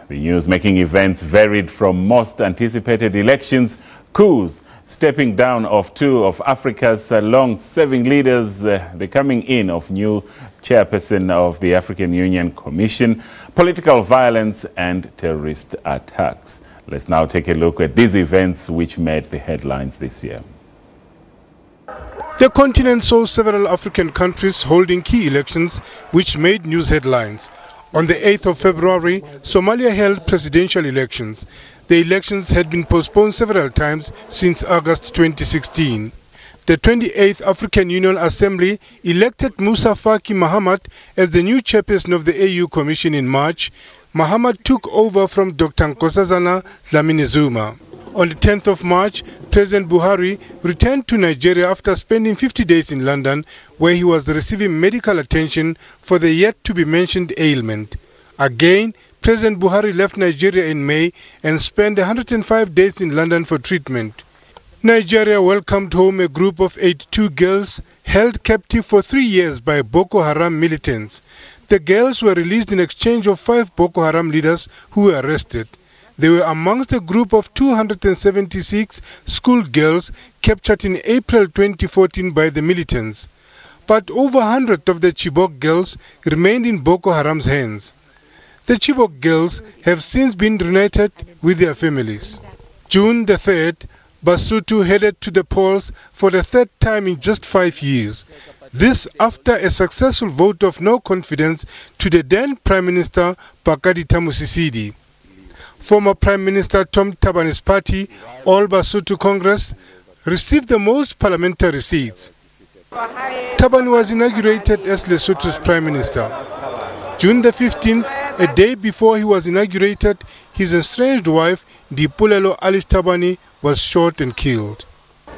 The news-making events varied from most anticipated elections, coups, stepping down of two of Africa's long-serving leaders, the coming in of new chairperson of the African Union Commission, political violence and terrorist attacks. Let's now take a look at these events which made the headlines this year. The continent saw several African countries holding key elections which made news headlines. On the 8th of February, Somalia held presidential elections. The elections had been postponed several times since August 2016. The 28th African Union Assembly elected Musa Faki Mahamat as the new chairperson of the AU Commission in March. Mahamat took over from Dr. Nkosazana Dlamini-Zuma. On the 10th of March, President Buhari returned to Nigeria after spending 50 days in London, where he was receiving medical attention for the yet-to-be-mentioned ailment. Again, President Buhari left Nigeria in May and spent 105 days in London for treatment. Nigeria welcomed home a group of 82 girls held captive for 3 years by Boko Haram militants. The girls were released in exchange of 5 Boko Haram leaders who were arrested. They were amongst a group of 276 schoolgirls captured in April 2014 by the militants. But over 100 of the Chibok girls remained in Boko Haram's hands. The Chibok girls have since been reunited with their families. June the 3rd, Basutu headed to the polls for the third time in just 5 years. This after a successful vote of no confidence to the then Prime Minister Bakari Tamusisidi. Former Prime Minister Tom Tabani's party, All Basutu Congress, received the most parliamentary seats. Tabani was inaugurated as Lesotho's Prime Minister. June the 15th, a day before he was inaugurated, his estranged wife, Dipulelo Alice Tabani, was shot and killed.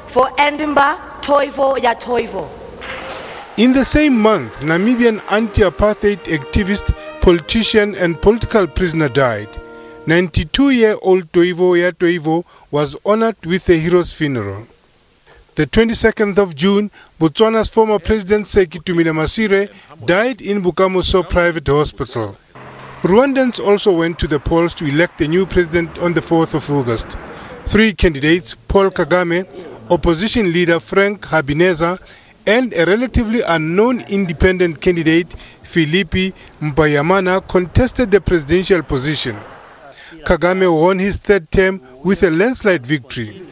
For Endimba, Toivo ya Toivo. In the same month, Namibian anti-apartheid activist, politician and political prisoner died. 92-year-old Toivo ya Toivo was honored with a hero's funeral. The 22nd of June, Botswana's former president Sekitumile Masire died in Bukamuso Private Hospital. Rwandans also went to the polls to elect a new president on the 4th of August. 3 candidates, Paul Kagame, opposition leader Frank Habineza, and a relatively unknown independent candidate, Philippe Mpayamana, contested the presidential position. Kagame won his third term with a landslide victory.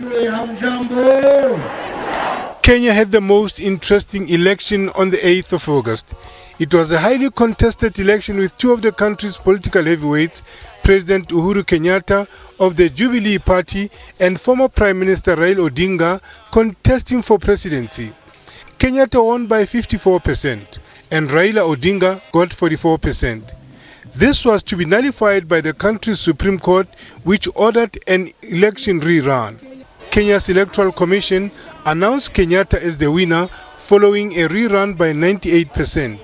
Kenya had the most interesting election on the 8th of August. It was a highly contested election with two of the country's political heavyweights, President Uhuru Kenyatta of the Jubilee Party and former Prime Minister Raila Odinga, contesting for presidency. Kenyatta won by 54% and Raila Odinga got 44%. This was to be nullified by the country's Supreme Court, which ordered an election rerun. Kenya's Electoral Commission announced Kenyatta as the winner following a rerun by 98%.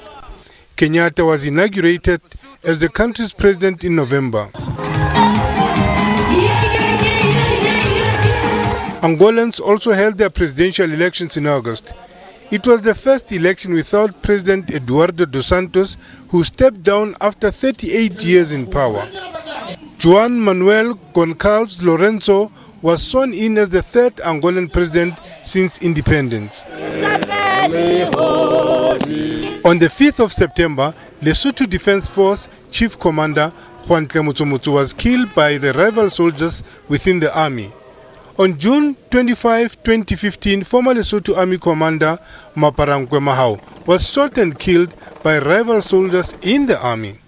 Kenyatta was inaugurated as the country's president in November. Angolans also held their presidential elections in August. It was the first election without President Eduardo dos Santos, who stepped down after 38 years in power. Juan Manuel Goncalves Lorenzo was sworn in as the third Angolan president since independence. On the 5th of September, Lesotho Defense Force Chief Commander Juan Tlemutsumutsu was killed by the rival soldiers within the army. On June 25, 2015, former Lesotho Army Commander Maparangwe Mahau was shot and killed by rival soldiers in the army.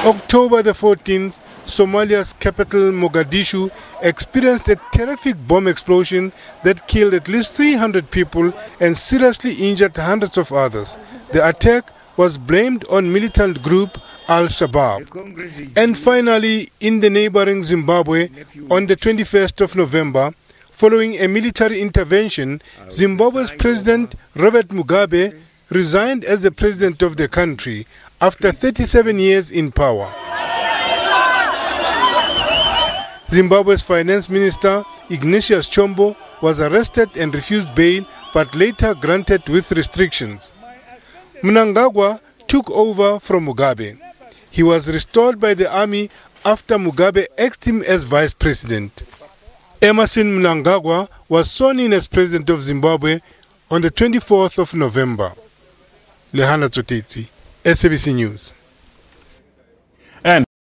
October the 14th, Somalia's capital Mogadishu experienced a terrific bomb explosion that killed at least 300 people and seriously injured hundreds of others. The attack was blamed on militant group Al-Shabaab. And finally, in the neighboring Zimbabwe, on the 21st of November, following a military intervention, Zimbabwe's President Robert Mugabe resigned as the president of the country after 37 years in power. Zimbabwe's finance minister, Ignatius Chombo, was arrested and refused bail, but later granted with restrictions. Mnangagwa took over from Mugabe. He was restored by the army after Mugabe axed him as vice president. Emmerson Mnangagwa was sworn in as president of Zimbabwe on the 24th of November. Lehana Tsotetsi, SABC News.